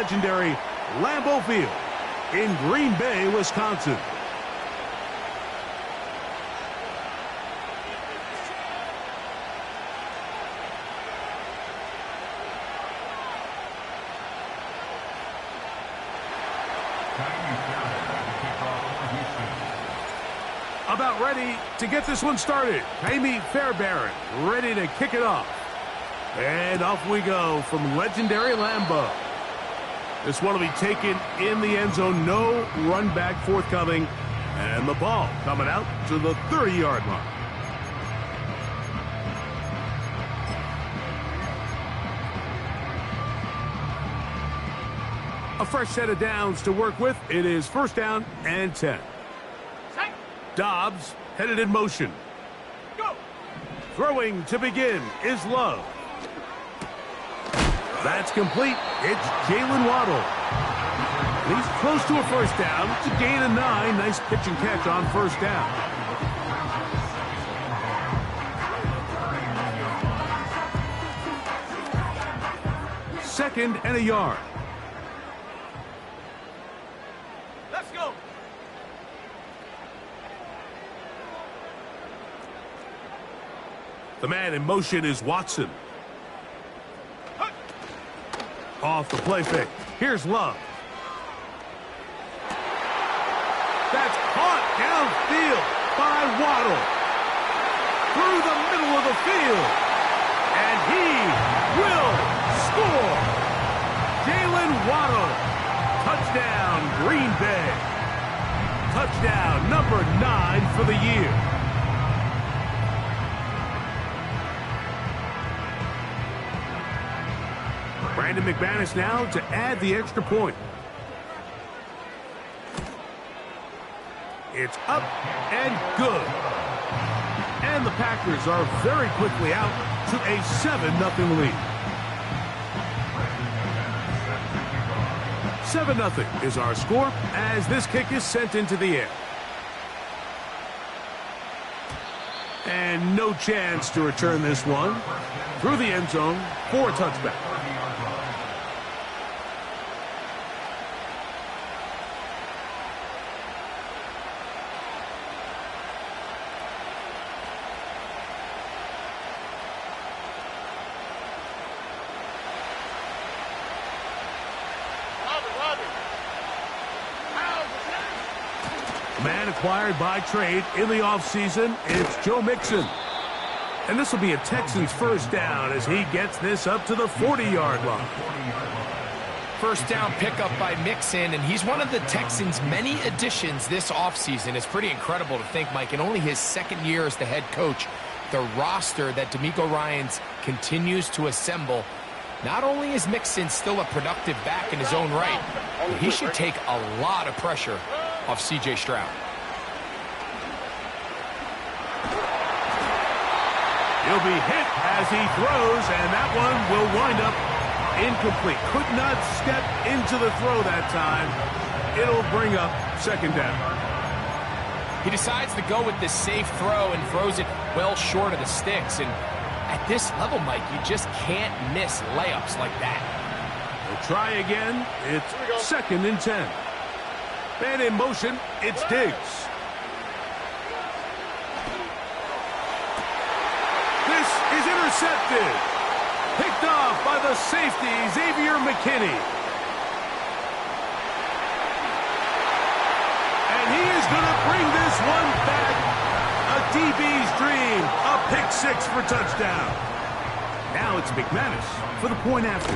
legendary Lambeau Field in Green Bay, Wisconsin. About ready to get this one started. Ka'imi Fairbairn ready to kick it off. And off we go from legendary Lambeau. This one will be taken in the end zone. No run back forthcoming. And the ball coming out to the 30-yard line. A fresh set of downs to work with. It is first down and 10. Dobbs headed in motion. Go. Throwing to begin is Love. That's complete. It's Jalen Waddle. He's close to a first down. It's a gain of 9. Nice pitch and catch on first down. Second and a yard. Let's go. The man in motion is Watson. Off the play fake. Here's Love. That's caught downfield by Waddle. Through the middle of the field. And he will score. Jalen Waddle. Touchdown, Green Bay. Touchdown number 9 for the year. Brandon McManus now to add the extra point. It's up and good. And the Packers are very quickly out to a 7-0 lead. 7-0 is our score as this kick is sent into the air. And no chance to return this one through the end zone for a touchback. Man acquired by trade in the offseason, it's Joe Mixon. And this will be a Texans first down as he gets this up to the 40-yard line. First down pickup by Mixon, and he's one of the Texans' many additions this offseason. It's pretty incredible to think, Mike, in only his second year as the head coach, the roster that DeMeco Ryans continues to assemble. Not only is Mixon still a productive back in his own right, but he should take a lot of pressure off C.J. Stroud. He'll be hit as he throws, and that one will wind up incomplete. Could not step into the throw that time. It'll bring up second down. He decides to go with this safe throw and throws it well short of the sticks. And at this level, Mike, you just can't miss layups like that. We'll try again. It's second and 10. And in motion, it's Diggs. This is intercepted. Picked off by the safety, Xavier McKinney. And he is going to bring this one back. A DB's dream. A pick-6 for touchdown. Now it's McManus for the point after.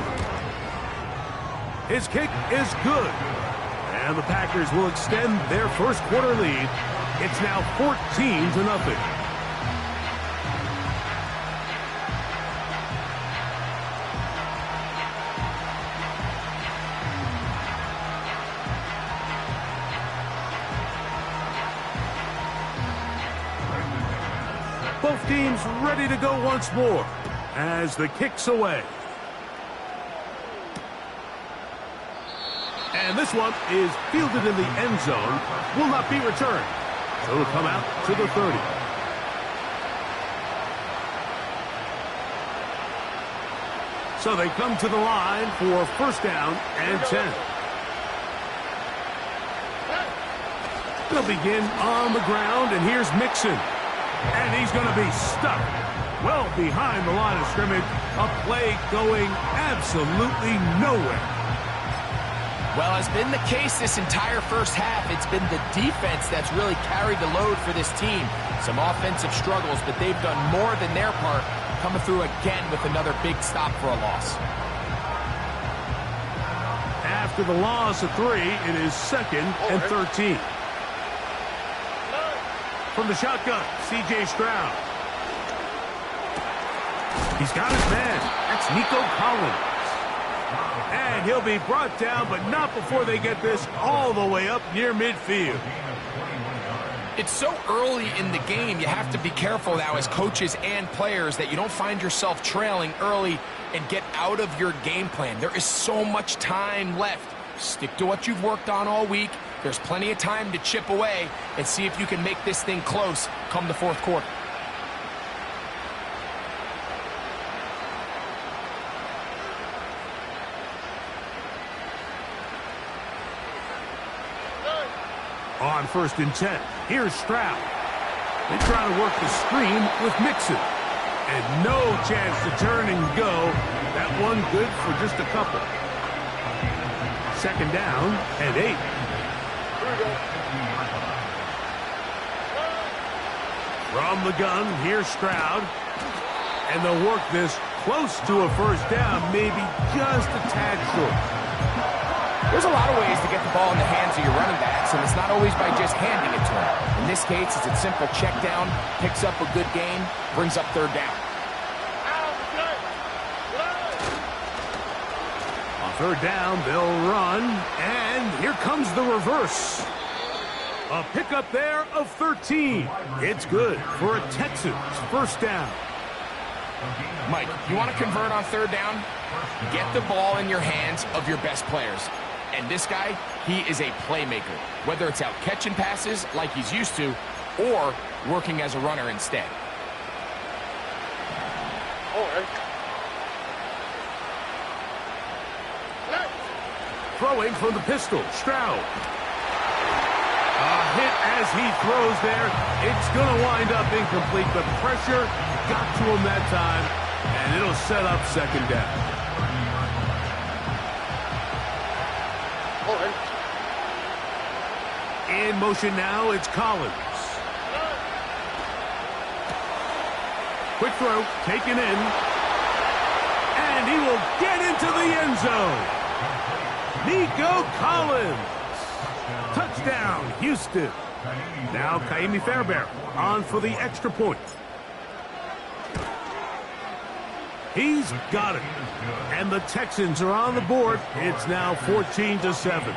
His kick is good. And the Packers will extend their first quarter lead. It's now 14-0. Both teams ready to go once more as the kick's away. And this one is fielded in the end zone. Will not be returned. So it'll come out to the 30. So they come to the line for first down and 10. They'll begin on the ground, and here's Mixon. And he's going to be stuck well behind the line of scrimmage. A play going absolutely nowhere. Well, as been the case this entire first half, it's been the defense that's really carried the load for this team. Some offensive struggles, but they've done more than their part, coming through again with another big stop for a loss. After the loss of 3, it is 2nd and 13. From the shotgun, C.J. Stroud. He's got his man. That's Nico Collins. And he'll be brought down, but not before they get this all the way up near midfield. It's so early in the game, you have to be careful now as coaches and players that you don't find yourself trailing early and get out of your game plan. There is so much time left. Stick to what you've worked on all week. There's plenty of time to chip away and see if you can make this thing close come the fourth quarter. On 1st and 10, here's Stroud. They try to work the screen with Mixon. And no chance to turn and go. That one good for just a couple. 2nd down and 8. From the gun, here's Stroud. And they'll work this close to a first down, maybe just a tad short. There's a lot of ways to get the ball in the hands of your running backs, and it's not always by just handing it to them. In this case, it's a simple check down, picks up a good gain, brings up 3rd down. On 3rd down, they'll run, and here comes the reverse. A pickup there of 13. It's good for a Texans first down. Mike, you want to convert on 3rd down? Get the ball in your hands of your best players. And this guy, he is a playmaker, whether it's out catching passes like he's used to or working as a runner instead. Throwing from the pistol, Stroud. A hit as he throws there. It's going to wind up incomplete. The pressure got to him that time, and it'll set up 2nd down. In motion now, it's Collins. Quick throw, taken in. And he will get into the end zone. Nico Collins. Touchdown, Houston. Now Kaimi Fairbairn on for the extra point. He's got it. And the Texans are on the board. It's now 14-7.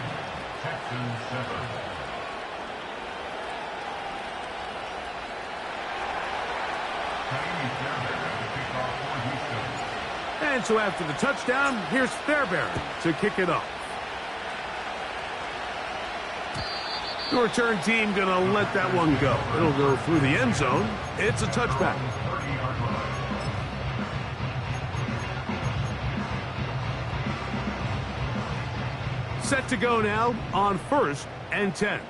And so after the touchdown, here's Fairbairn to kick it off. The return team going to let that one go. It'll go through the end zone. It's a touchback. Set to go now on 1st and 10.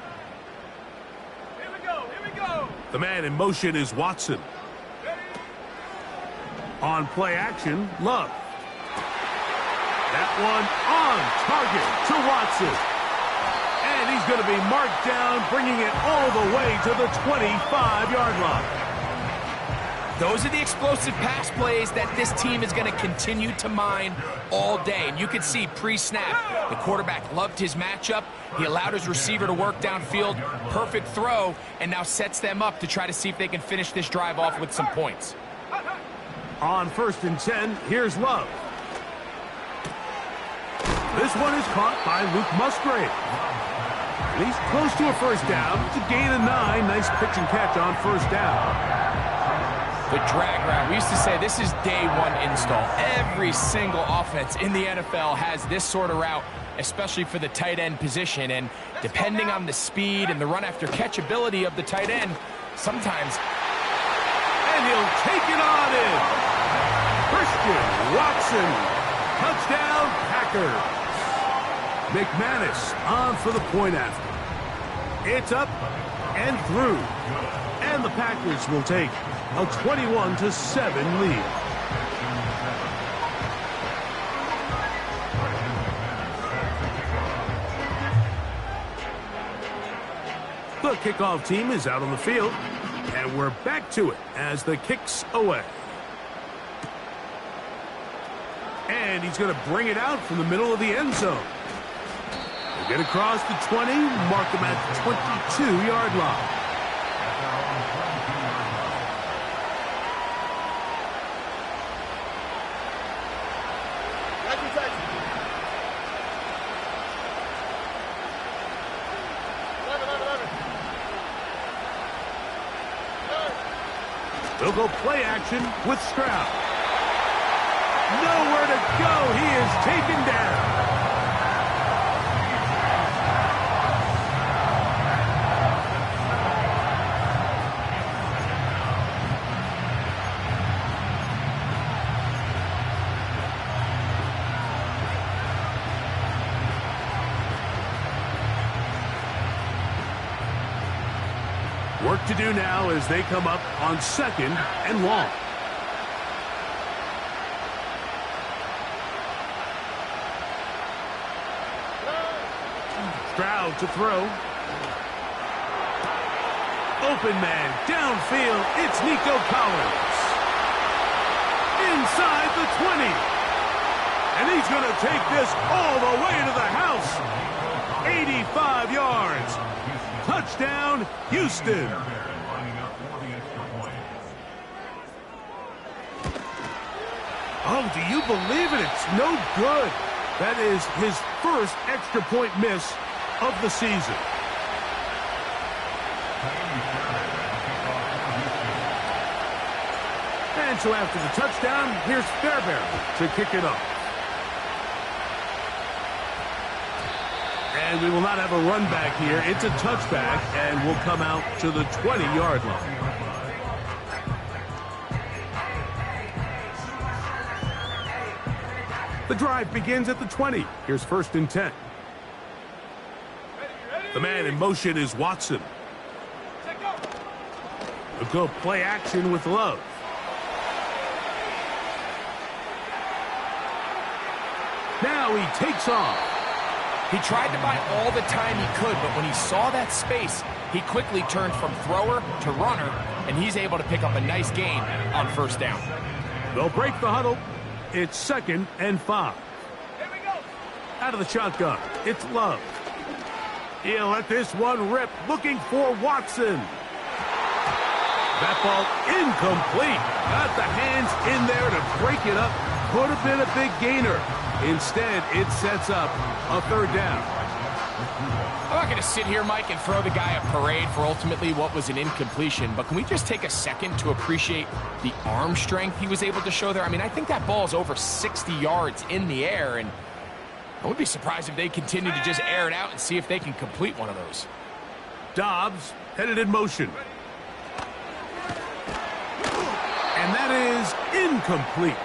Here we go. The man in motion is Watson. On play action, Love. That one on target to Watson. And he's going to be marked down, bringing it all the way to the 25-yard line. Those are the explosive pass plays that this team is going to continue to mine all day. And you can see pre-snap, the quarterback loved his matchup. He allowed his receiver to work downfield. Perfect throw, and now sets them up to try to see if they can finish this drive off with some points. On 1st and 10, here's Love. This one is caught by Luke Musgrave. He's close to a first down. It's a gain of 9. Nice pitch and catch on first down. The drag route. We used to say this is day one install. Every single offense in the NFL has this sort of route, especially for the tight end position. And depending on the speed and the run after catch ability of the tight end, sometimes. And he'll take it on in. Christian Watson Touchdown, Packers. McManus on for the point after. It's up and through. And the Packers will take a 21-7 lead. The kickoff team is out on the field, and we're back to it as the kick's away. And he's going to bring it out from the middle of the end zone. They get across the 20, mark him at the 22-yard line. They'll go play action with Stroud. Nowhere to go. He is taken down. Work to do now as they come up on second and long. Stroud to throw. Open man, downfield, it's Nico Collins. Inside the 20. And he's going to take this all the way to the house. 85 yards. Touchdown, Houston. Oh, do you believe it? It's no good. That is his first extra point miss of the season. And so after the touchdown, here's Fairbairn to kick it off. And we will not have a run back here. It's a touchback, and will come out to the 20-yard line. The drive begins at the 20. Here's 1st and 10. The man in motion is Watson. They'll go play action with Love. Now he takes off. He tried to buy all the time he could, but when he saw that space, he quickly turned from thrower to runner, and he's able to pick up a nice gain on 1st down. They'll break the huddle. It's 2nd and 5. Here we go. Out of the shotgun, it's Love. He'll let this one rip, looking for Watson. That ball incomplete. Got the hands in there to break it up. Could have been a big gainer. Instead, it sets up a 3rd down. I'm not going to sit here, Mike, and throw the guy a parade for ultimately what was an incompletion, but can we just take a second to appreciate the arm strength he was able to show there? I mean, I think that ball is over 60 yards in the air, and I would be surprised if they continue to just air it out and see if they can complete one of those. Dobbs headed in motion. And that is incomplete.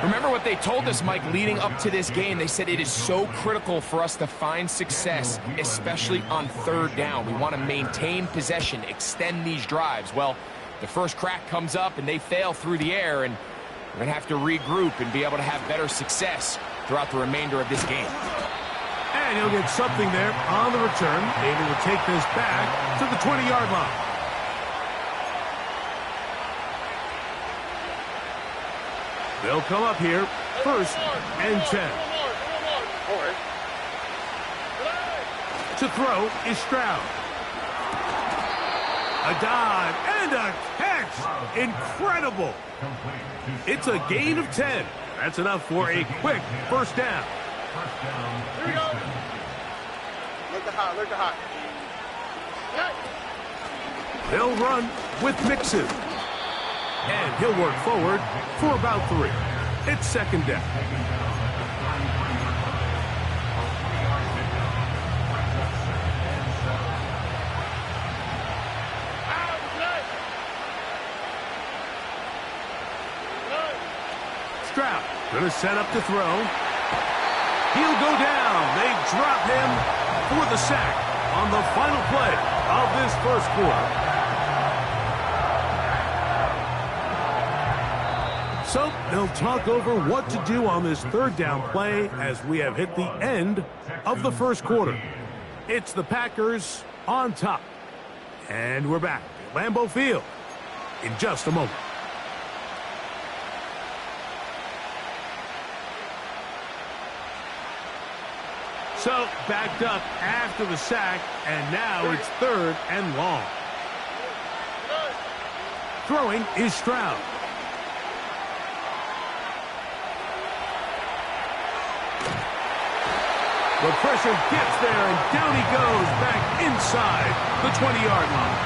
Remember what they told us, Mike, leading up to this game. They said it is so critical for us to find success, especially on 3rd down. We want to maintain possession, extend these drives. Well, the first crack comes up and they fail through the air, and we're going to have to regroup and be able to have better success throughout the remainder of this game. And he'll get something there on the return, able to take this back to the 20-yard line. They'll come up here, 1st and 10. To throw is Stroud. A dive and a catch. Incredible. It's a gain of 10. That's enough for a quick 1st down. Here we go. Look the hot. They'll run with Mixon. And he'll work forward for about 3. It's 2nd down. Stroud Going to set up to throw. He'll go down. They drop him for the sack on the final play of this first quarter. So they'll talk over what to do on this third down play as we have hit the end of the first quarter. It's the Packers on top. And we're back at Lambeau Field in just a moment. So backed up after the sack, and now it's third and long. Throwing is Stroud. The pressure gets there, and down he goes back inside the 20-yard line.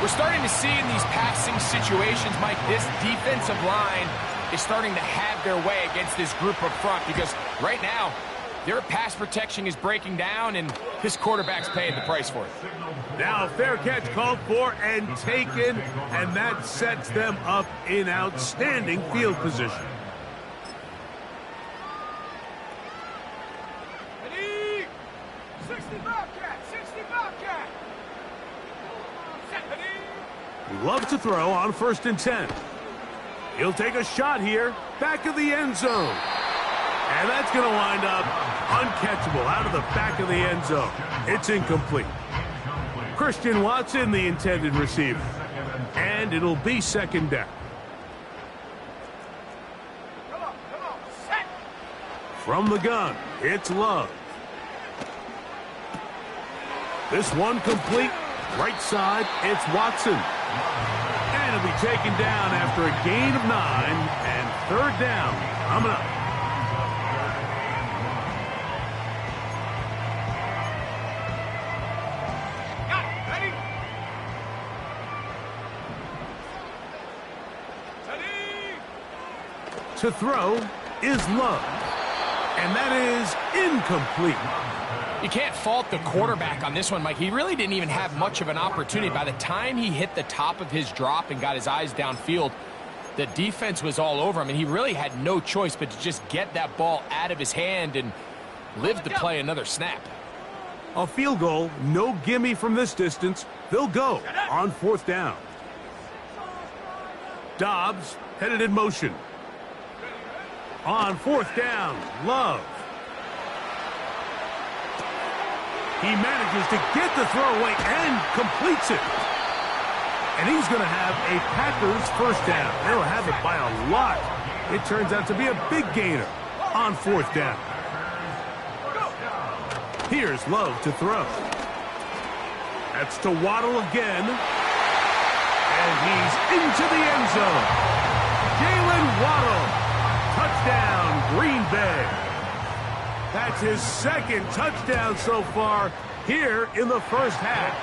We're starting to see in these passing situations, Mike, this defensive line is starting to have their way against this group up front because right now, their pass protection is breaking down, and this quarterback's paying the price for it. Now a fair catch called for and taken, and that sets them up in outstanding field position. Love to throw on 1st and 10. He'll take a shot here, back of the end zone. And that's going to wind up uncatchable out of the back of the end zone. It's incomplete. Christian Watson, the intended receiver. And it'll be 2nd down. From the gun, it's Love. This one complete. Right side, it's Watson. And it'll be taken down after a gain of 9, and 3rd down coming up. To throw is Love. And that is incomplete. You can't fault the quarterback on this one, Mike. He really didn't even have much of an opportunity. By the time he hit the top of his drop and got his eyes downfield, the defense was all over him, and he really had no choice but to just get that ball out of his hand and live to play another snap. A field goal, no gimme from this distance. They'll go on 4th down. Dobbs headed in motion. On 4th down, Love. He manages to get the throw away and completes it. And he's going to have a Packers 1st down. They'll have it by a lot. It turns out to be a big gainer on 4th down. Here's Love to throw. That's to Waddle again. And he's into the end zone. Jalen Waddle. Touchdown, Green Bay. That's his 2nd touchdown so far here in the first half.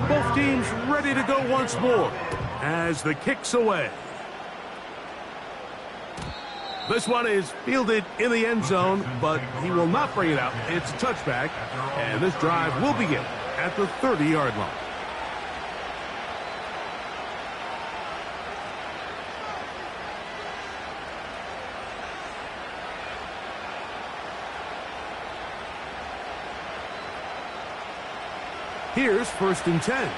Both teams ready to go once more as the kick's away. This one is fielded in the end zone, but he will not bring it out. It's a touchback, and this drive will begin at the 30-yard line. Here's 1st and 10.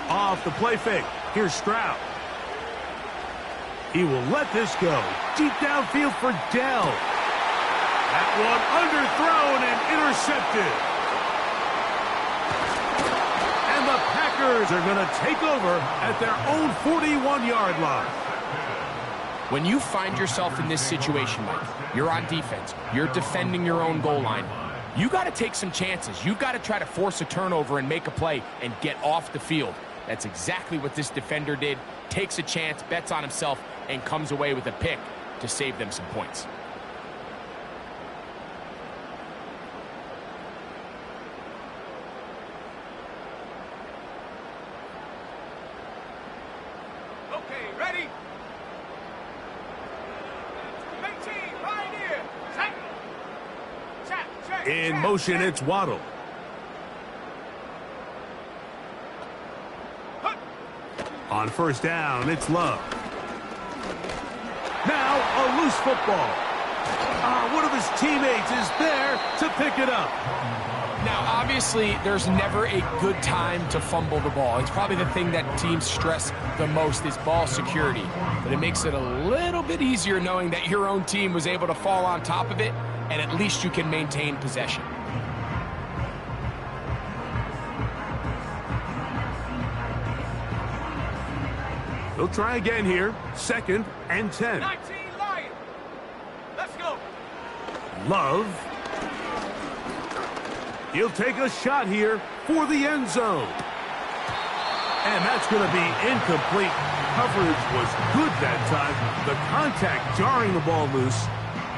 Off the play fake. Here's Stroud. He will let this go. Deep downfield for Dell. That one underthrown and intercepted. And the Packers are going to take over at their own 41-yard line. When you find yourself in this situation, Mike, you're on defense, you're defending your own goal line, you got to take some chances. You've got to try to force a turnover and make a play and get off the field. That's exactly what this defender did. Takes a chance, bets on himself, and comes away with a pick to save them some points. In motion, it's Waddle. On first down, it's Love. Now, a loose football. One of his teammates is there to pick it up. Now, obviously, there's never a good time to fumble the ball. It's probably the thing that teams stress the most is ball security. But it makes it a little bit easier knowing that your own team was able to fall on top of it, and at least you can maintain possession. He'll try again here. 2nd and 10. 19 Lions. Let's go. Love. He'll take a shot here for the end zone. And that's going to be incomplete. Coverage was good that time. The contact jarring the ball loose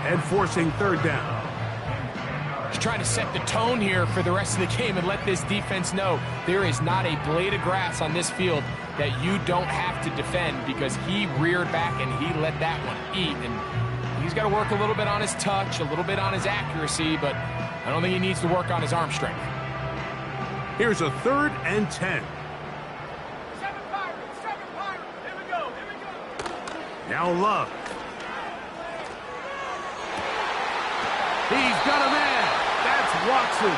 and forcing 3rd down. He's trying to set the tone here for the rest of the game and let this defense know there is not a blade of grass on this field that you don't have to defend, because he reared back and he let that one eat. And he's got to work a little bit on his touch, a little bit on his accuracy, but I don't think he needs to work on his arm strength. Here's a 3rd and 10. 7 Pirates. Here we go. Now Love. He's got a man. That's Watson.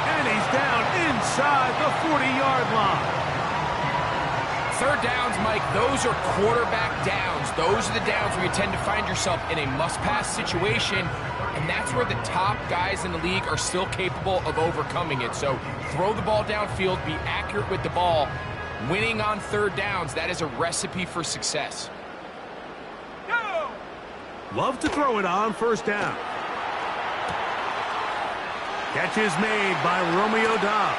And he's down inside the 40-yard line. 3rd downs, Mike, those are quarterback downs. Those are the downs where you tend to find yourself in a must-pass situation, and that's where the top guys in the league are still capable of overcoming it. So throw the ball downfield, be accurate with the ball. Winning on 3rd downs, that is a recipe for success. Go. Love to throw it on 1st down. Catch is made by Romeo Doubs.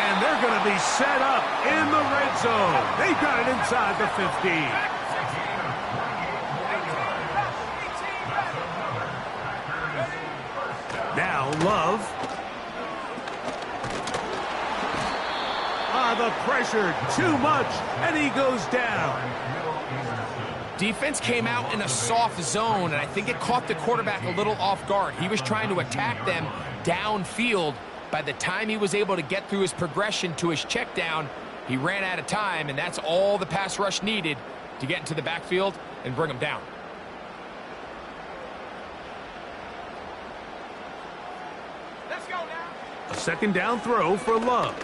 And they're going to be set up in the red zone. They've got it inside the 15. Now Love. The pressure, too much, and he goes down. Defense came out in a soft zone, and I think it caught the quarterback a little off guard. He was trying to attack them downfield. By the time he was able to get through his progression to his check down, he ran out of time, and that's all the pass rush needed to get into the backfield and bring him down. Let's go now. A 2nd down throw for Love.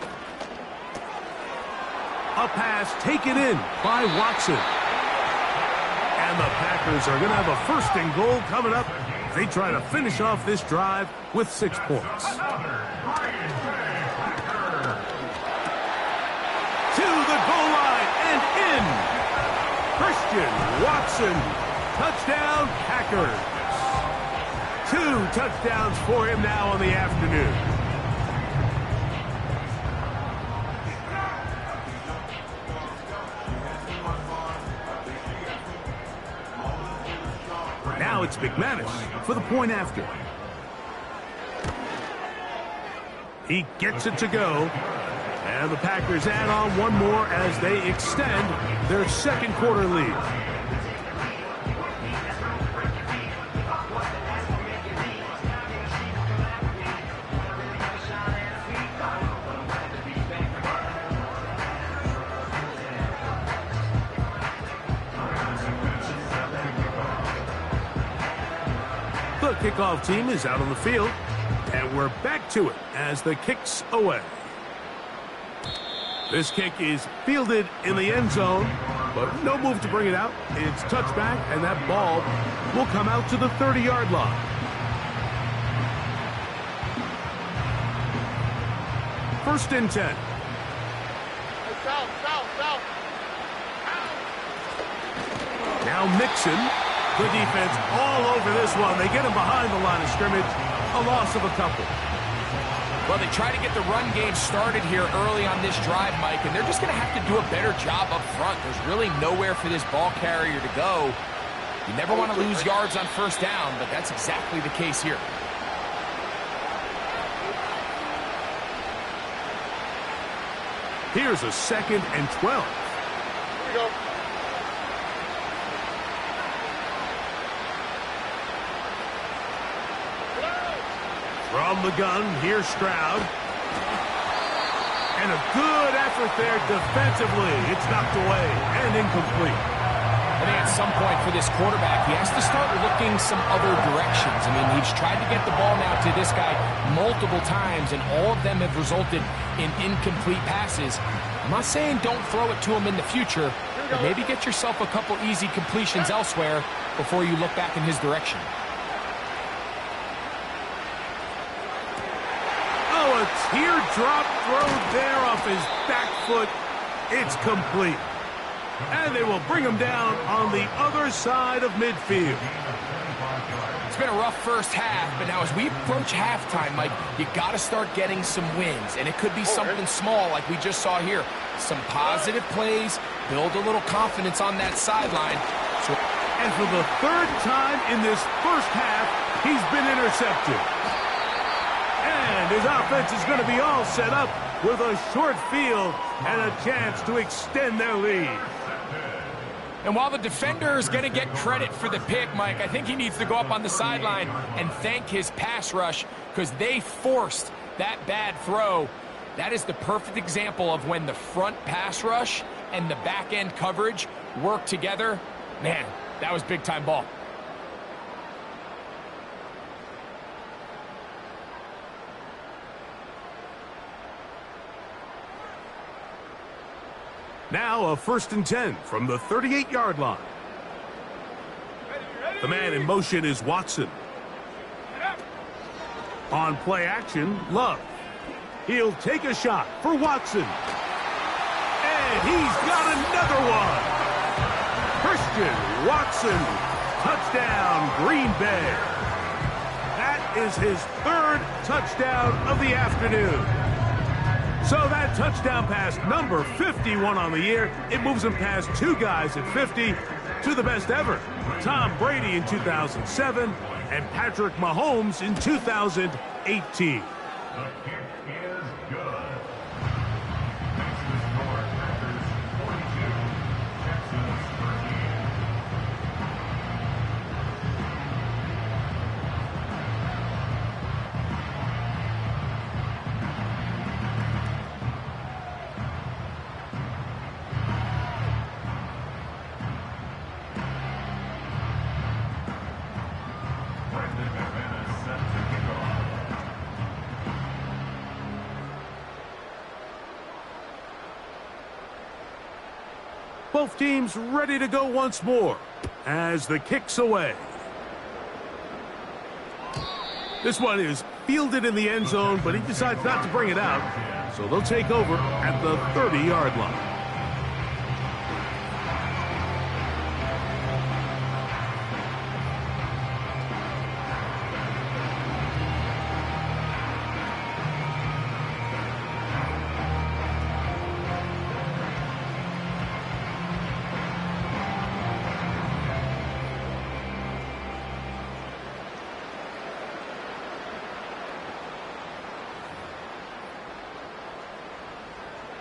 A pass taken in by Watson. And the Packers are going to have a 1st and goal coming up. They try to finish off this drive with 6 points. To the goal line and in. Christian Watson. Touchdown, Packers. 2 touchdowns for him now on the afternoon. Now it's McManus for the point after. He gets it to go. And the Packers add on one more as they extend their 2nd quarter lead. The kickoff team is out on the field, and we're back to it as the kick's away. This kick is fielded in the end zone, but no move to bring it out. It's touchback, and that ball will come out to the 30-yard line. First and 10. Now Mixon. The defense all over this one. They get him behind the line of scrimmage. A loss of a couple. Well, they try to get the run game started here early on this drive, Mike, and they're just going to have to do a better job up front. There's really nowhere for this ball carrier to go. You never want to lose yards on 1st down, but that's exactly the case here. Here's a 2nd and 12. Here we go. From the gun, here's Stroud. And a good effort there defensively. It's knocked away and incomplete. I think at some point for this quarterback, he has to start looking some other directions. I mean, he's tried to get the ball now to this guy multiple times, and all of them have resulted in incomplete passes. I'm not saying don't throw it to him in the future, but maybe get yourself a couple easy completions elsewhere before you look back in his direction. Oh, a teardrop throw there off his back foot. It's complete. And they will bring him down on the other side of midfield. It's been a rough first half, but now as we approach halftime, Mike, you got to start getting some wins. And it could be something small like we just saw here. Some positive plays, build a little confidence on that sideline. And for the third time in this first half, he's been intercepted. And his offense is going to be all set up with a short field and a chance to extend their lead. And while the defender is going to get credit for the pick, Mike, I think he needs to go up on the sideline and thank his pass rush because they forced that bad throw. That is the perfect example of when the front pass rush and the back end coverage work together. Man, that was big-time ball. Now a 1st and 10 from the 38-yard line. The man in motion is Watson. On play action, Love. He'll take a shot for Watson. And he's got another one. Christian Watson, touchdown, Green Bay. That is his 3rd touchdown of the afternoon. So that touchdown pass, number 51 on the year, it moves him past 2 guys at 50 to the best ever. Tom Brady in 2007 and Patrick Mahomes in 2018. Both teams ready to go once more as the kick's away. This one is fielded in the end zone, but he decides not to bring it out. So they'll take over at the 30-yard line.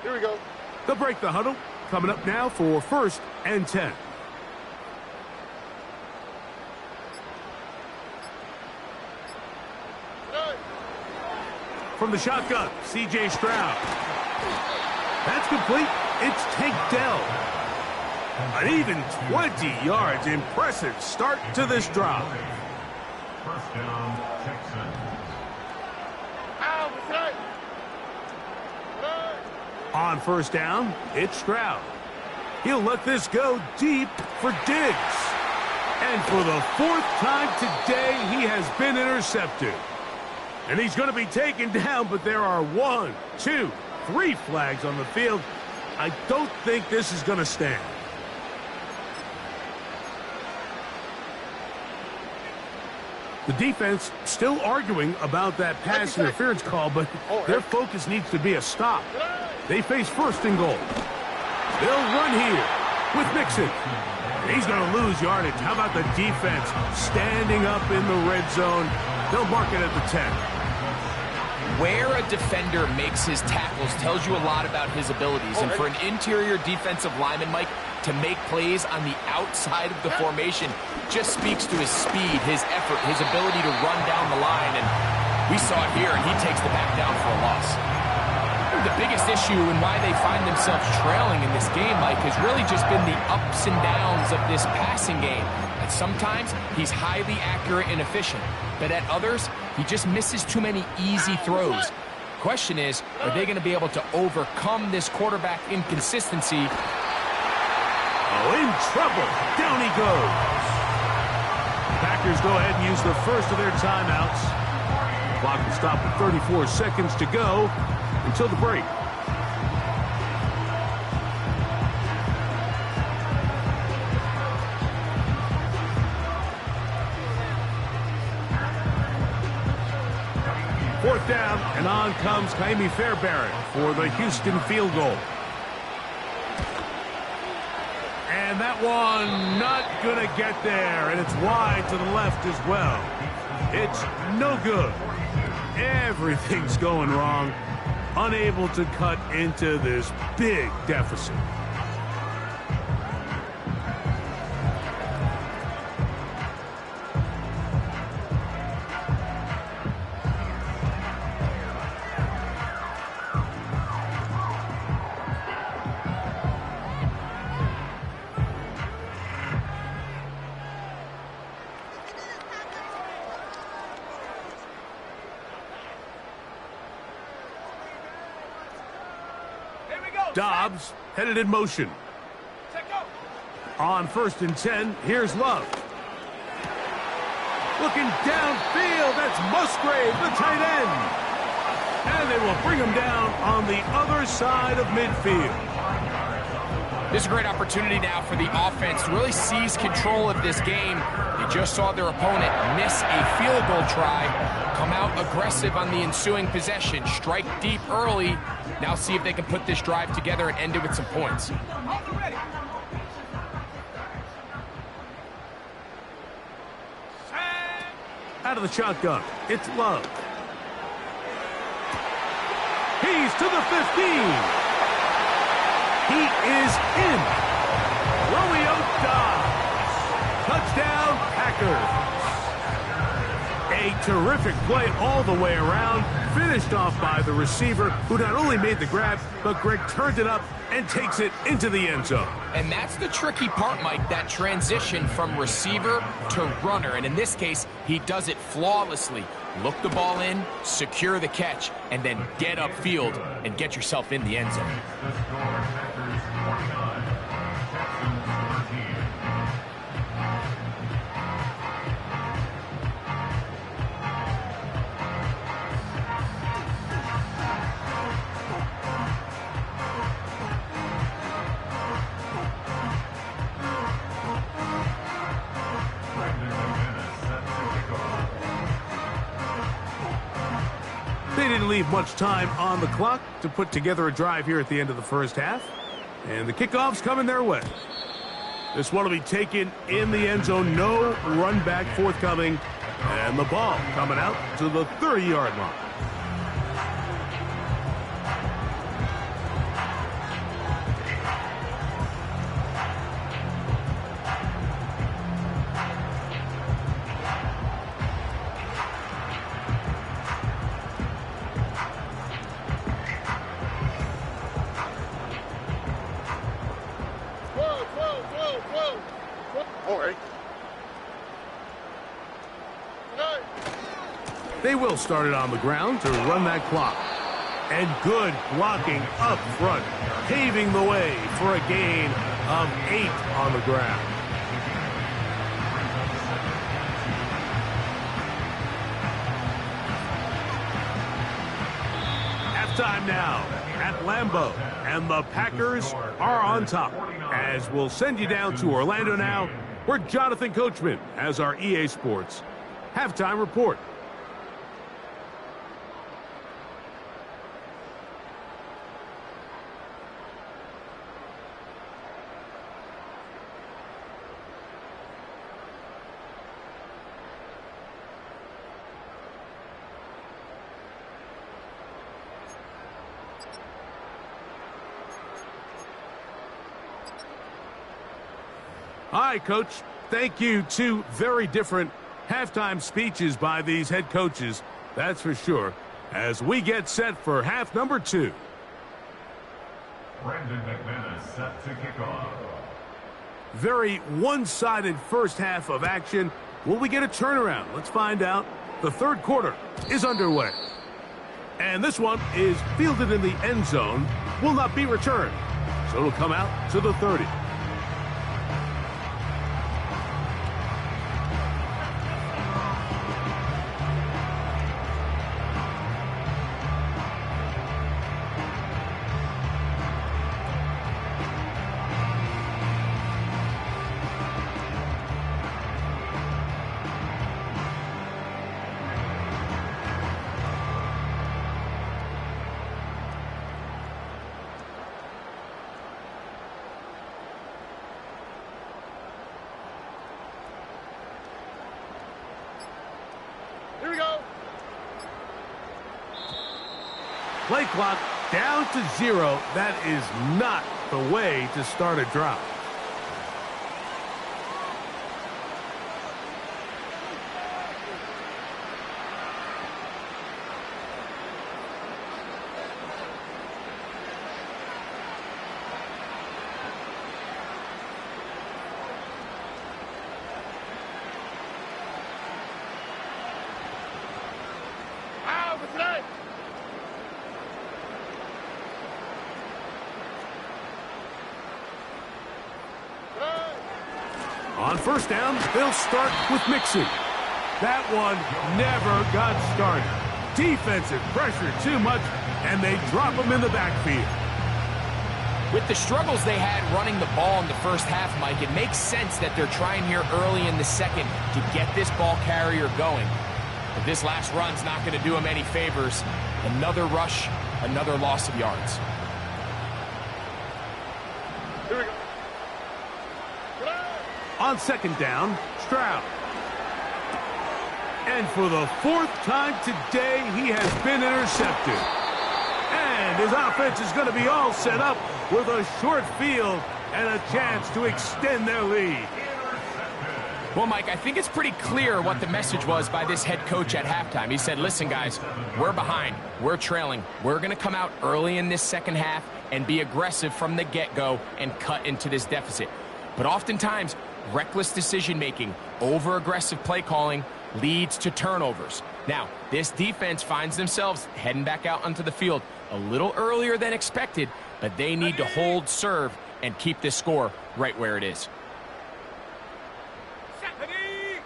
Here we go. They'll break the huddle. Coming up now for 1st and 10. From the shotgun, C.J. Stroud. That's complete. It's Tank Dell. An even 20 yards. Impressive start to this drive. First down, Texans. On 1st down, it's Stroud. He'll let this go deep for Diggs. And for the 4th time today, he has been intercepted. And he's going to be taken down, but there are 1, 2, 3 flags on the field. I don't think this is going to stand. The defense still arguing about that pass interference call, but their focus needs to be a stop. They face 1st and goal. They'll run here with Mixon. He's going to lose yardage. How about the defense standing up in the red zone? They'll mark it at the 10. Where a defender makes his tackles tells you a lot about his abilities. And for an interior defensive lineman, Mike, to make plays on the outside of the formation just speaks to his speed, his effort, his ability to run down the line. And We saw it here, and he takes the back down for a loss. The biggest issue and why they find themselves trailing in this game, Mike, has really just been the ups and downs of this passing game. And sometimes he's highly accurate and efficient, but at others, he just misses too many easy throws. Question is, are they going to be able to overcome this quarterback inconsistency? Oh, in trouble. Down he goes. Packers go ahead and use the first of their timeouts. The clock will stop with 34 seconds to go until the break. Fourth down, and on comes Ka'imi Fairbairn for the Houston field goal. And that one not going to get there, and it's wide to the left as well. It's no good. Everything's going wrong. Unable to cut into this big deficit. Dobbs headed in motion. On 1st and 10, here's Love. Looking downfield, that's Musgrave, the tight end. And they will bring him down on the other side of midfield. This is a great opportunity now for the offense to really seize control of this game. They just saw their opponent miss a field goal try, come out aggressive on the ensuing possession, strike deep early. Now see if they can put this drive together and end it with some points. Out of the shotgun, it's Love. He's to the 15. He is in. Romeo Dobbs. Touchdown, Packers. A terrific play all the way around. Finished off by the receiver, who not only made the grab, but Greg turned it up and takes it into the end zone. And that's the tricky part, Mike, that transition from receiver to runner. And in this case, he does it flawlessly. Look the ball in, secure the catch, and then get upfield and get yourself in the end zone. They didn't leave much time on the clock to put together a drive here at the end of the first half. And the kickoff's coming their way. This one will be taken in the end zone. No run back forthcoming. And the ball coming out to the 30-yard line. They will start it on the ground to run that clock. And good blocking up front, paving the way for a gain of 8 on the ground. Halftime now at Lambeau, and the Packers are on top. As we'll send you down to Orlando now, where Jonathan Coachman has our EA Sports halftime report. Hi, Coach. Thank you. Two very different halftime speeches by these head coaches. That's for sure, as we get set for half number 2. Brandon McManus set to kick off. Very one-sided first half of action. Will we get a turnaround? Let's find out. The third quarter is underway. And this one is fielded in the end zone. Will not be returned. So it'll come out to the 30. Here we go. Play clock down to 0. That is not the way to start a drive. Out for today. On first down, they'll start with Mixon. That one never got started. Defensive pressure too much, and they drop him in the backfield. With the struggles they had running the ball in the first half, Mike, it makes sense that they're trying here early in the second to get this ball carrier going. But this last run's not going to do him any favors. Another rush, another loss of yards. Here we go. On second down, Stroud. And for the 4th time today, he has been intercepted. And his offense is going to be all set up with a short field and a chance to extend their lead. Well, Mike, I think it's pretty clear what the message was by this head coach at halftime. He said, listen, guys, we're behind. We're trailing. We're going to come out early in this second half and be aggressive from the get-go and cut into this deficit. But oftentimes, reckless decision-making, over-aggressive play calling leads to turnovers. Now, this defense finds themselves heading back out onto the field a little earlier than expected, but they need to hold serve and keep this score right where it is. Stephanie.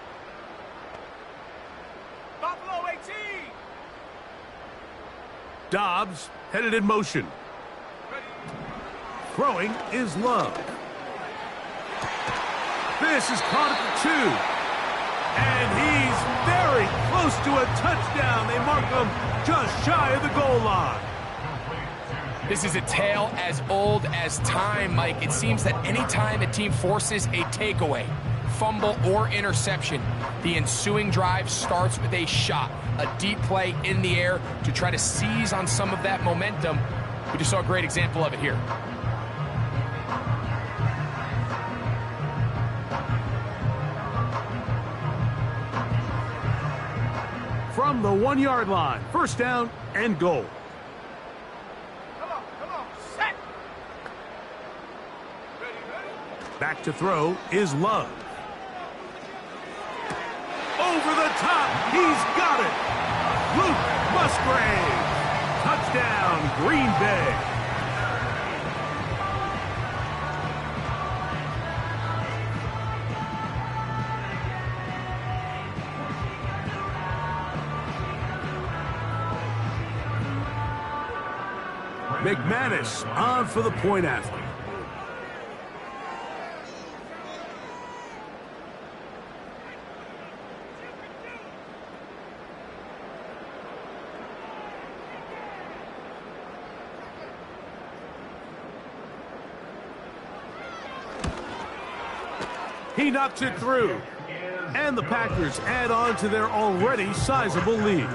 Buffalo 18. Dobbs headed in motion. Throwing is Love. This is caught at the 2. And he's very close to a touchdown. They mark him just shy of the goal line. This is a tale as old as time, Mike. It seems that anytime a team forces a takeaway, fumble, or interception, the ensuing drive starts with a shot, a deep play in the air to try to seize on some of that momentum. We just saw a great example of it here. From the 1-yard line, first down and goal. Come on, set. Ready. Back to throw is Love. Over the top, he's got it. Luke Musgrave. Touchdown, Green Bay. McManus on for the point after. He knocks it through. And the Packers add on to their already sizable lead.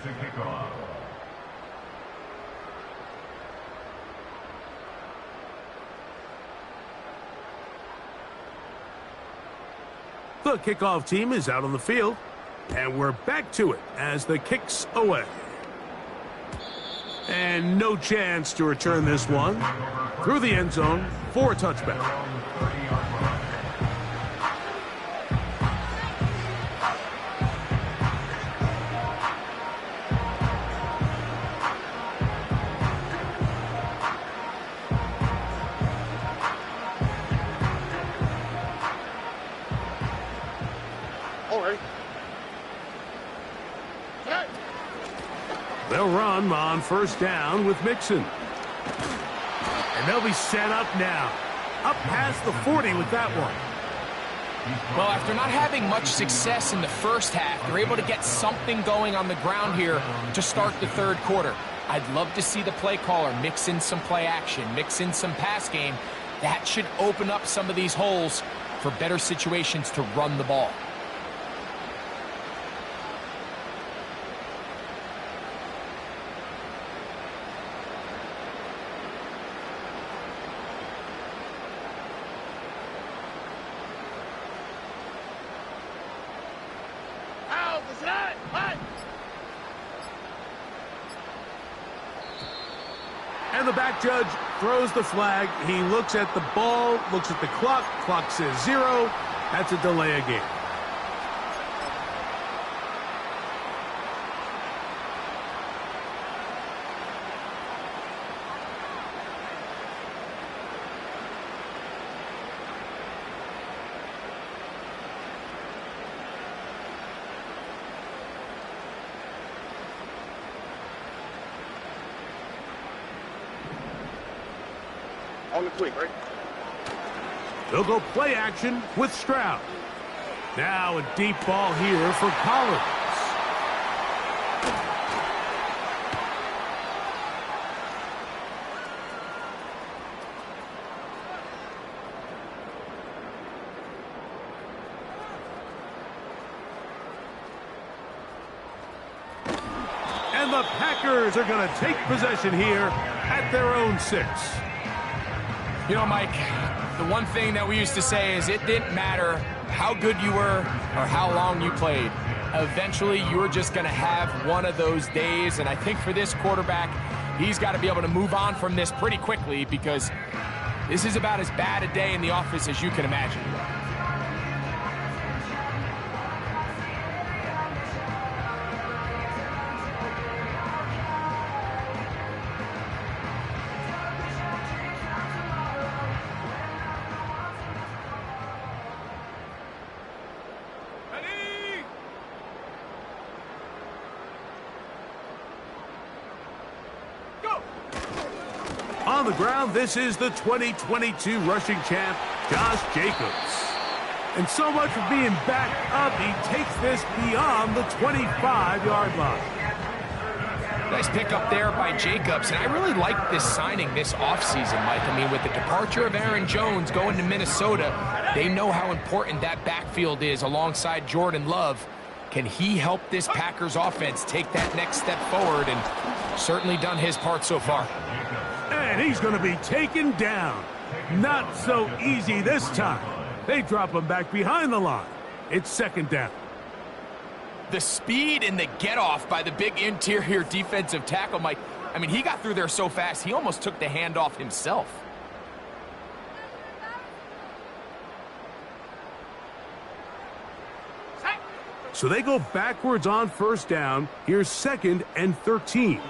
set to kick off. The kickoff team is out on the field, and we're back to it as the kick's away. And no chance to return this one through the end zone for a touchback. They'll run on first down with Mixon. And they'll be set up now. Up past the 40 with that one. Well, after not having much success in the first half, they're able to get something going on the ground here to start the third quarter. I'd love to see the play caller mix in some play action, mix in some pass game. That should open up some of these holes for better situations to run the ball. And the back judge throws the flag. He looks at the ball, looks at the clock. Clock says 0. That's a delay of game. On the quick, right? They'll go play action with Stroud. Now a deep ball here for Collins. And the Packers are going to take possession here at their own 6. You know, Mike, the one thing that we used to say is it didn't matter how good you were or how long you played. Eventually, you're just going to have one of those days, and I think for this quarterback, he's got to be able to move on from this pretty quickly because this is about as bad a day in the office as you can imagine. On the ground, this is the 2022 rushing champ, Josh Jacobs. And so much for being backed up, he takes this beyond the 25-yard line. Nice pickup there by Jacobs, and I really like this signing this offseason, Mike. I mean, with the departure of Aaron Jones going to Minnesota, they know how important that backfield is alongside Jordan Love. Can he help this Packers offense take that next step forward? And certainly done his part so far. And he's going to be taken down. Not so easy this time. They drop him back behind the line. It's second down. The speed and the get-off by the big interior defensive tackle, Mike. I mean, he got through there so fast, he almost took the handoff himself. So they go backwards on first down. Here's 2nd and 13.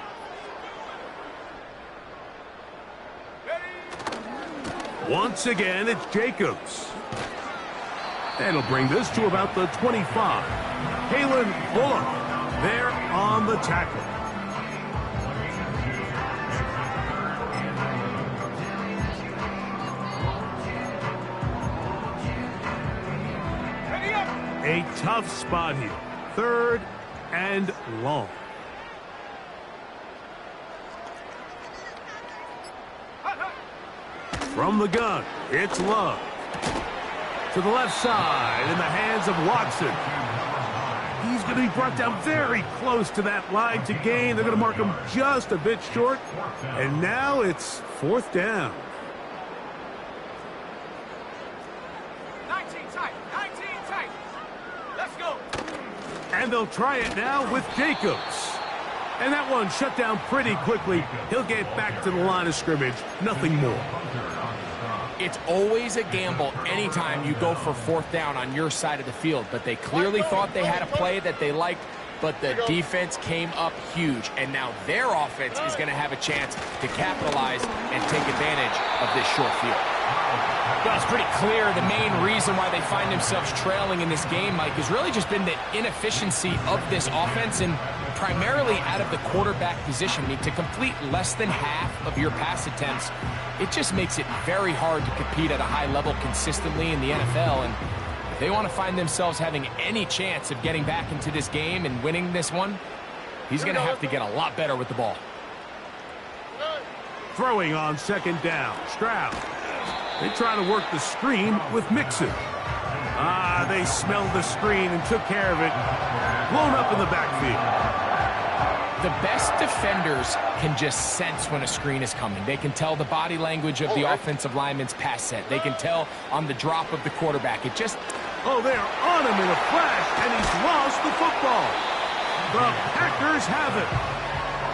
Once again, it's Jacobs. That'll bring this to about the 25. Kalen Bullock there on the tackle. A tough spot here. 3rd and long. From the gun, it's Love. To the left side in the hands of Watson. He's going to be brought down very close to that line to gain. They're going to mark him just a bit short. And now it's 4th down. 19 tight. Let's go. And they'll try it now with Jacobs. And that one shut down pretty quickly. He'll get back to the line of scrimmage. Nothing more. It's always a gamble anytime you go for 4th down on your side of the field, but they clearly thought they had a play that they liked, but the defense came up huge, and now their offense is going to have a chance to capitalize and take advantage of this short field. Well, it's pretty clear the main reason why they find themselves trailing in this game, Mike, has really just been the inefficiency of this offense and primarily out of the quarterback position. I mean, to complete less than half of your pass attempts, it just makes it very hard to compete at a high level consistently in the NFL. And if they want to find themselves having any chance of getting back into this game and winning this one, he's going to have to get a lot better with the ball. Throwing on 2nd down. Stroud. They try to work the screen with Mixon. They smelled the screen and took care of it. Blown up in the backfield. The best defenders can just sense when a screen is coming. They can tell the body language of the offensive lineman's pass set. They can tell on the drop of the quarterback. It just... Oh, they're on him in a flash, and he's lost the football. The Packers have it.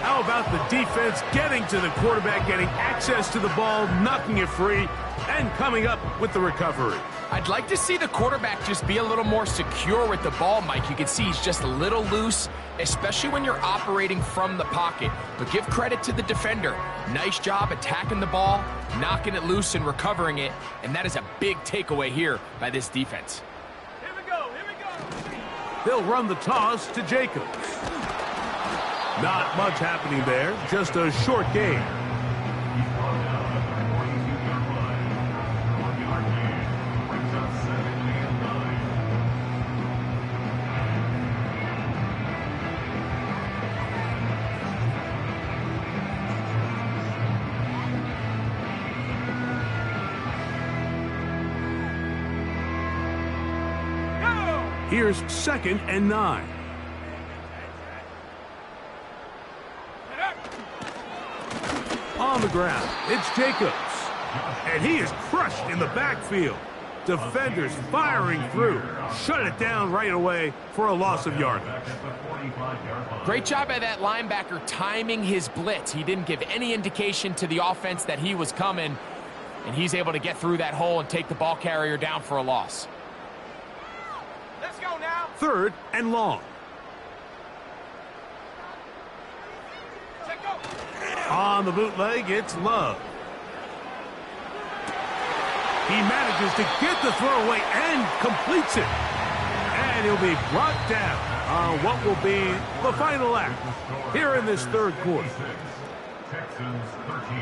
How about the defense getting to the quarterback, getting access to the ball, knocking it free, and coming up with the recovery? I'd like to see the quarterback just be a little more secure with the ball, Mike. You can see he's just a little loose, especially when you're operating from the pocket. But give credit to the defender. Nice job attacking the ball, knocking it loose and recovering it. And that is a big takeaway here by this defense. Here we go. They'll run the toss to Jacobs. Not much happening there, just a short gain. Here's 2nd and 9. On the ground, it's Jacobs. And he is crushed in the backfield. Defenders firing through. Shut it down right away for a loss of yardage. Great job by that linebacker timing his blitz. He didn't give any indication to the offense that he was coming, and he's able to get through that hole and take the ball carrier down for a loss. Let's go now. 3rd and long. On the bootleg, it's Love. He manages to get the throw away and completes it. And he'll be brought down on what will be the final act here in this 3rd quarter. Texans 13.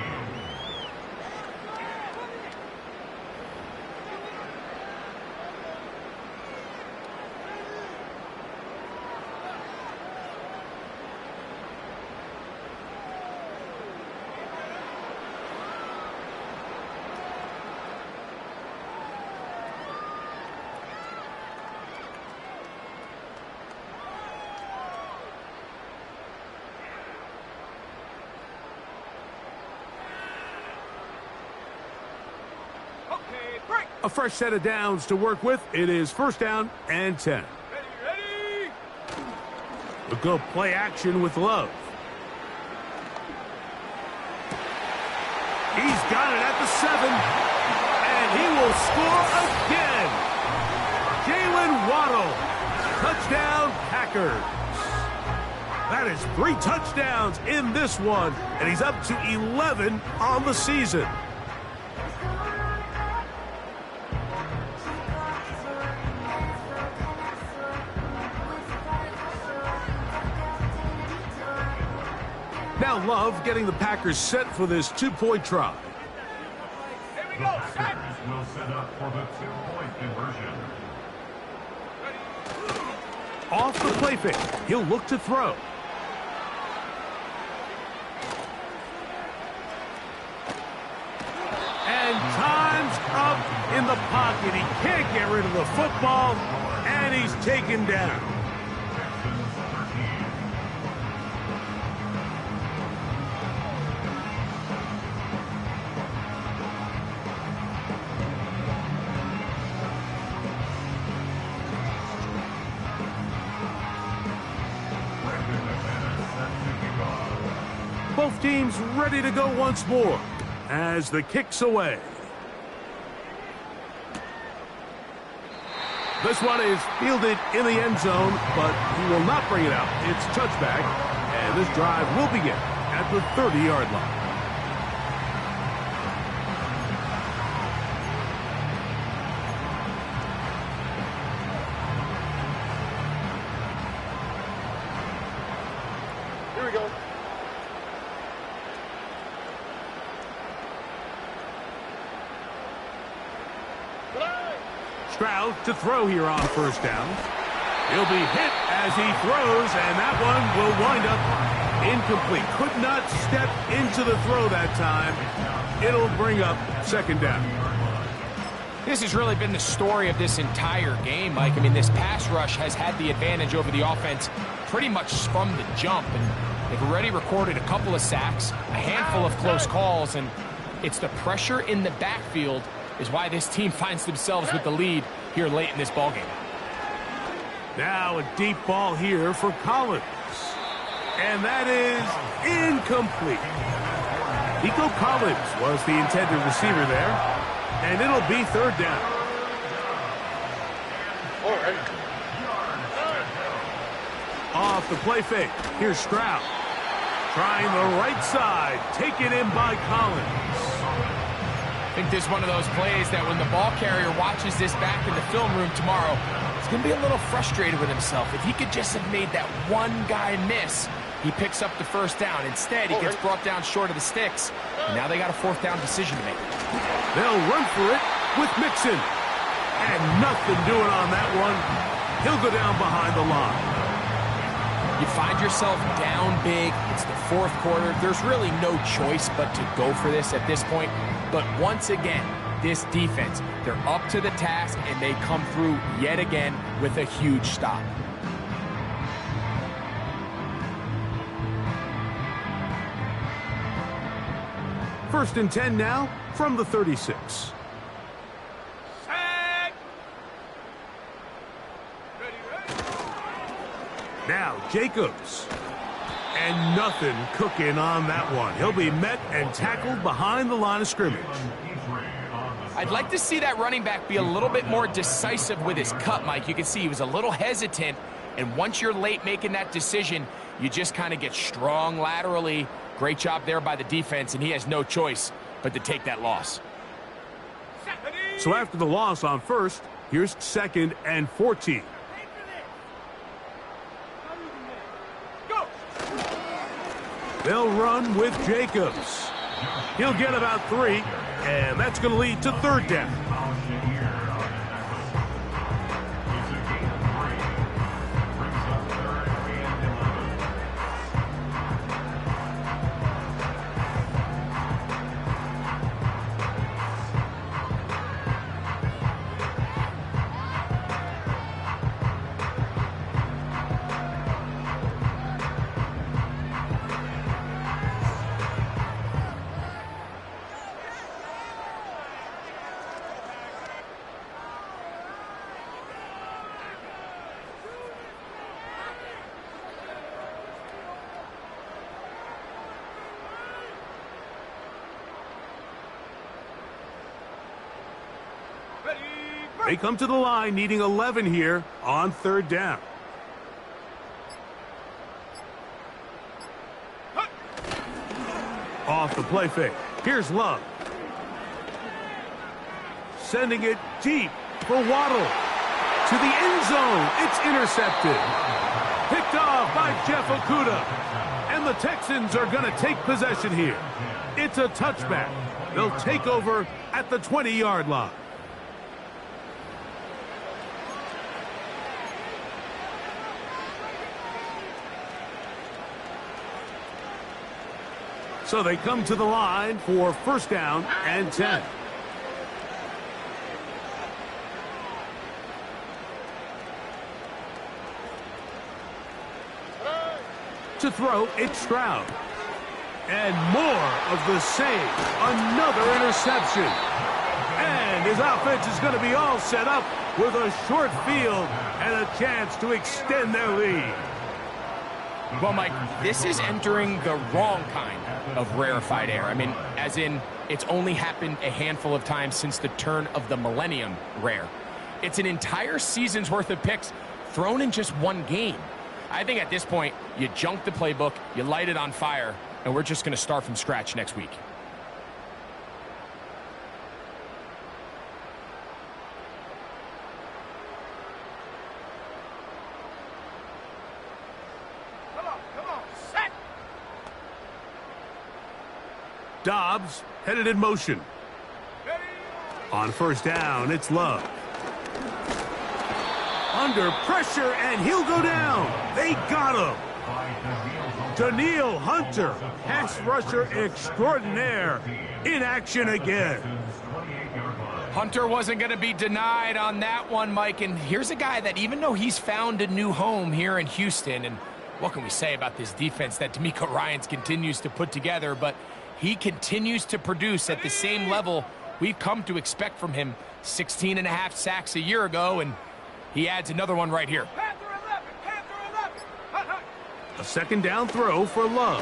A fresh set of downs to work with. It is 1st down and 10. Ready. We'll go play action with Love. He's got it at the 7. And he will score again. Jalen Waddle. Touchdown, Packers. That is 3 touchdowns in this one. And he's up to 11 on the season. Now Love getting the Packers set for this 2-point try. Here we go. Packers will set up for the 2-point conversion. Off the play fake. He'll look to throw. And time's up in the pocket. He can't get rid of the football, and he's taken down. Both teams ready to go once more as the kick's away. This one is fielded in the end zone, but he will not bring it out. It's touchback, and this drive will begin at the 30-yard line. Here we go. Stroud to throw here on first down. He'll be hit as he throws, and that one will wind up incomplete. Could not step into the throw that time. It'll bring up second down. This has really been the story of this entire game, Mike. I mean, this pass rush has had the advantage over the offense pretty much from the jump. And they've already recorded a couple of sacks, a handful of close calls, and it's the pressure in the backfield is why this team finds themselves with the lead here late in this ballgame. Now a deep ball here for Collins. And that is incomplete. Nico Collins was the intended receiver there. And it'll be third down. Off the play fake. Here's Stroud. Trying the right side. Taken in by Collins. I think this is one of those plays that when the ball carrier watches this back in the film room tomorrow, he's going to be a little frustrated with himself. If he could just have made that one guy miss, he picks up the first down. Instead, he gets brought down short of the sticks. And now they got a fourth down decision to make. They'll run for it with Mixon. And nothing doing on that one. He'll go down behind the line. You find yourself down big. It's the fourth quarter. There's really no choice but to go for this at this point. But once again, this defense, they're up to the task, and they come through yet again with a huge stop. First and 10 now from the 36. Sack. Ready. Now Jacobs. And nothing cooking on that one. He'll be met and tackled behind the line of scrimmage. I'd like to see that running back be a little bit more decisive with his cut, Mike. You can see he was a little hesitant, and once you're late making that decision, you just kind of get strong laterally. Great job there by the defense, and he has no choice but to take that loss. So after the loss on first, here's second and 14. They'll run with Jacobs. He'll get about 3, and that's going to lead to third down. They come to the line needing 11 here on third down. Off the play fake. Here's Love. Sending it deep for Waddle. To the end zone. It's intercepted. Picked off by Jeff Okudah. And the Texans are going to take possession here. It's a touchback. They'll take over at the 20-yard line. So they come to the line for first down and 10. To throw, it's Stroud. And more of the same. Another interception. And his offense is going to be all set up with a short field and a chance to extend their lead. Well, Mike, this is entering the wrong kind of rarefied air. I mean, as in, it's only happened a handful of times since the turn of the millennium rare. It's an entire season's worth of picks thrown in just one game. I think at this point, you junk the playbook, you light it on fire, and we're just going to start from scratch next week. Come on, set! Dobbs headed in motion. Ready? On first down, it's Love. Under pressure, and he'll go down. They got him. Danielle Hunter, pass rusher extraordinaire, in action again. Hunter wasn't going to be denied on that one, Mike. And here's a guy that even though he's found a new home here in Houston, and what can we say about this defense that DeMeco Ryans continues to put together, but he continues to produce at the same level we've come to expect from him. 16.5 sacks a year ago, and he adds another one right here. Panther 11, Panther 11. Hut, hut. A second down throw for Love.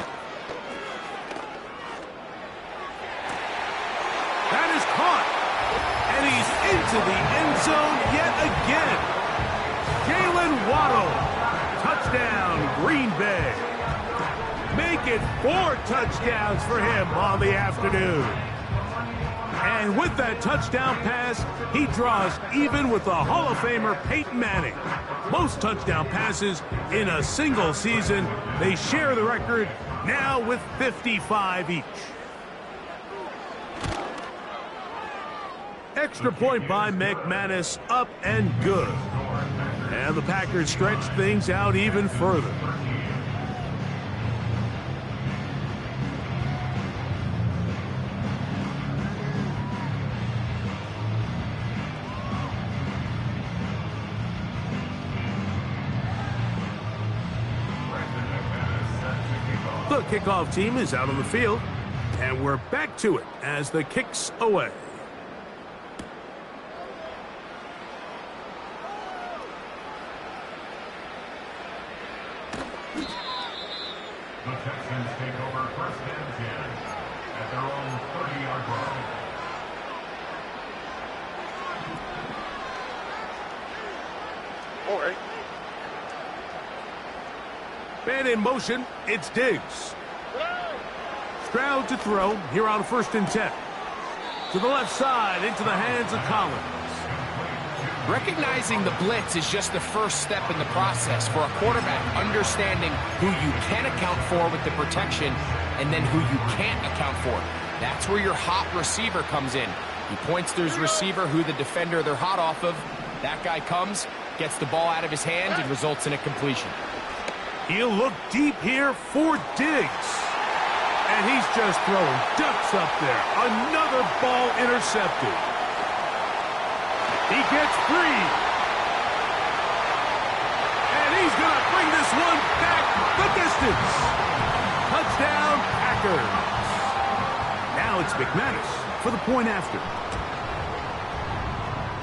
That is caught. And he's into the end zone yet again. Jalen Waddle. Touchdown, Green Bay. Make it 4 touchdowns for him on the afternoon. And with that touchdown pass, he draws even with the Hall of Famer Peyton Manning. Most touchdown passes in a single season. They share the record now with 55 each. Extra point by McManus, up and good. And the Packers stretch things out even further. The kickoff team is out on the field, and we're back to it as the kick's away. The Texans take over first and 10 at their own 30-yard line. All right. Man in motion, it's Diggs. Stroud to throw here on first and 10. To the left side, into the hands of Collins. Recognizing the blitz is just the first step in the process for a quarterback, understanding who you can account for with the protection and then who you can't account for. That's where your hot receiver comes in. He points to his receiver who the defender they're hot off of. That guy comes, gets the ball out of his hands, and results in a completion. He'll look deep here for Diggs. And he's just throwing ducks up there. Another ball intercepted. He gets free. And he's going to bring this one back the distance. Touchdown, Packers. Now it's McManus for the point after.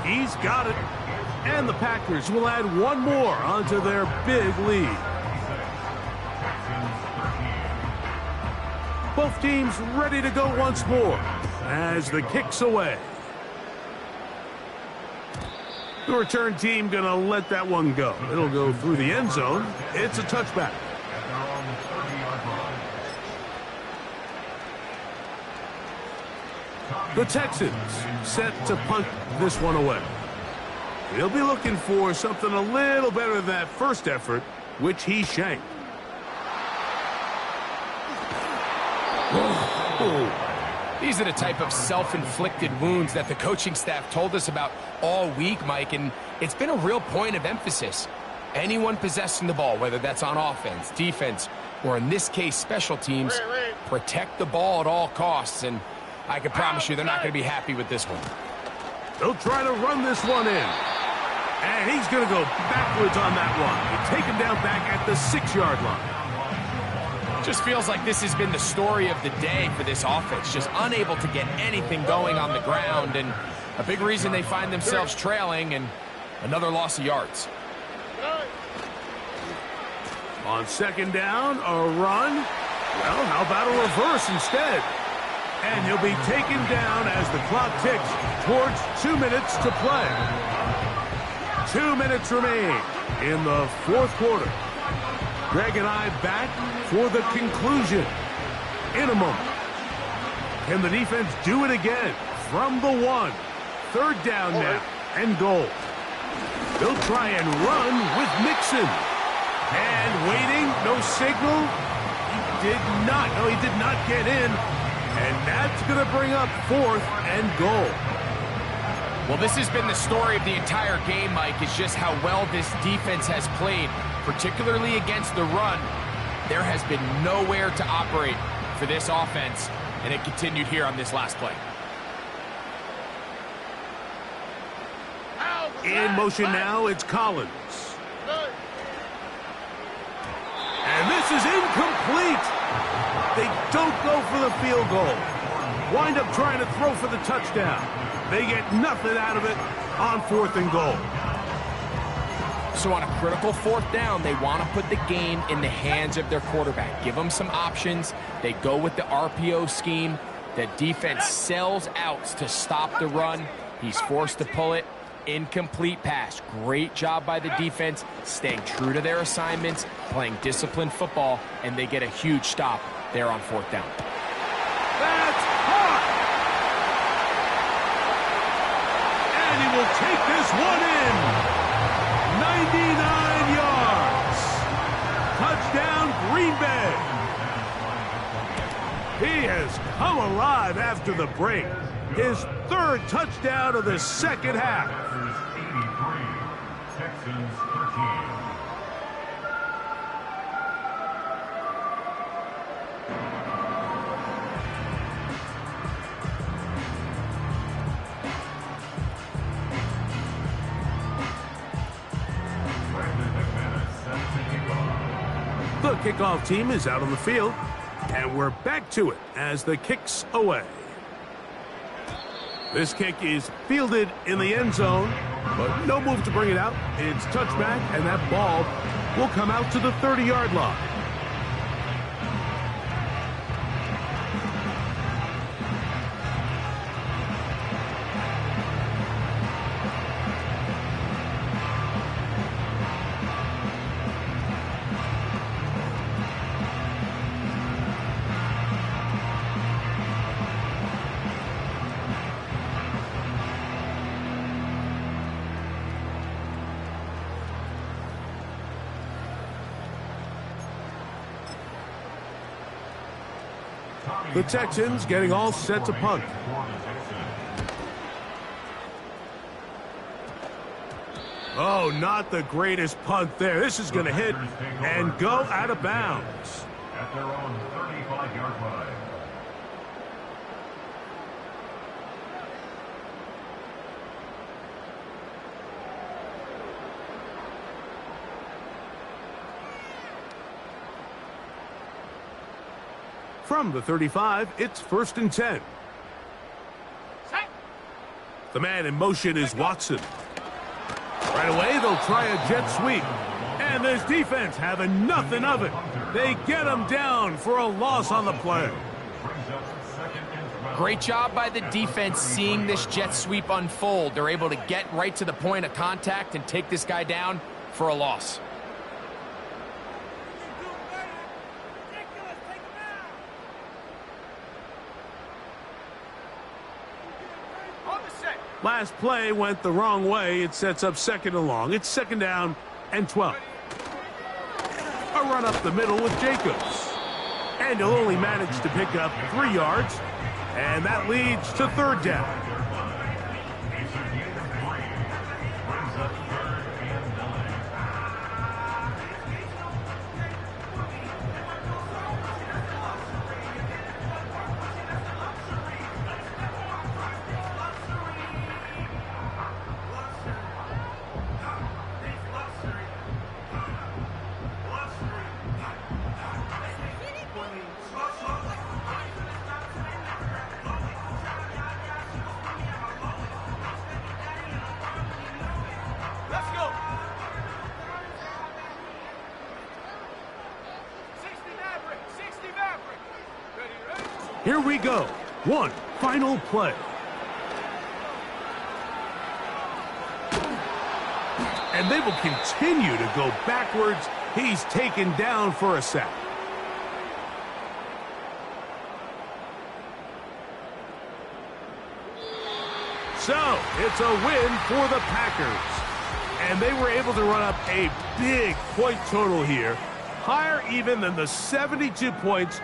He's got it. And the Packers will add one more onto their big lead. Both teams ready to go once more as the kick's away. The return team going to let that one go. It'll go through the end zone. It's a touchback. The Texans set to punt this one away. They'll be looking for something a little better than that first effort, which he shanked. These are the type of self-inflicted wounds that the coaching staff told us about all week, Mike, and it's been a real point of emphasis. Anyone possessing the ball, whether that's on offense, defense, or in this case, special teams, protect the ball at all costs, and I can promise you they're not going to be happy with this one. They'll try to run this one in. And he's going to go backwards on that one. He'll take him down back at the 6-yard line. Just feels like this has been the story of the day for this offense. Just unable to get anything going on the ground, and a big reason they find themselves trailing, and another loss of yards. On second down, a run. Well, how about a reverse instead? And he'll be taken down as the clock ticks towards 2 minutes to play. 2 minutes remain in the fourth quarter. Greg and I back for the conclusion in a moment. Can the defense do it again from the 1? Third down now and goal. They'll try and run with Mixon. And waiting, no signal. He did not get in. And that's going to bring up 4th and goal. Well, this has been the story of the entire game, Mike, is just how well this defense has played, particularly against the run. There has been nowhere to operate for this offense, and it continued here on this last play. In motion now, it's Collins. And this is incomplete. They don't go for the field goal. Wind up trying to throw for the touchdown. They get nothing out of it on 4th and goal. So on a critical 4th down, they want to put the game in the hands of their quarterback. Give them some options. They go with the RPO scheme. The defense sells outs to stop the run. He's forced to pull it. Incomplete pass. Great job by the defense, staying true to their assignments, playing disciplined football, and they get a huge stop there on 4th down. That's hot! And he will take this one in. 99 yards. Touchdown, Green Bay. He has come alive after the break. His 3rd touchdown of the second half. 83, Texans 13. The kickoff team is out on the field, and we're back to it as the kick's away. This kick is fielded in the end zone, but no move to bring it out. It's touchback, and that ball will come out to the 30-yard line. The Texans getting all set to punt. Oh, not the greatest punt there. This is going to hit and go out of bounds. At their own 35-yard line. From the 35, it's 1st and 10. The man in motion is Watson. Right away, they'll try a jet sweep. And this defense having nothing of it. They get him down for a loss on the play. Great job by the defense seeing this jet sweep unfold. They're able to get right to the point of contact and take this guy down for a loss. Last play went the wrong way. It sets up 2nd and long. It's 2nd down and 12. A run up the middle with Jacobs. And he'll only manage to pick up 3 yards. And that leads to 3rd down. Here we go. One final play. And they will continue to go backwards. He's taken down for a sack. So, it's a win for the Packers. And they were able to run up a big point total here, higher even than the 72 points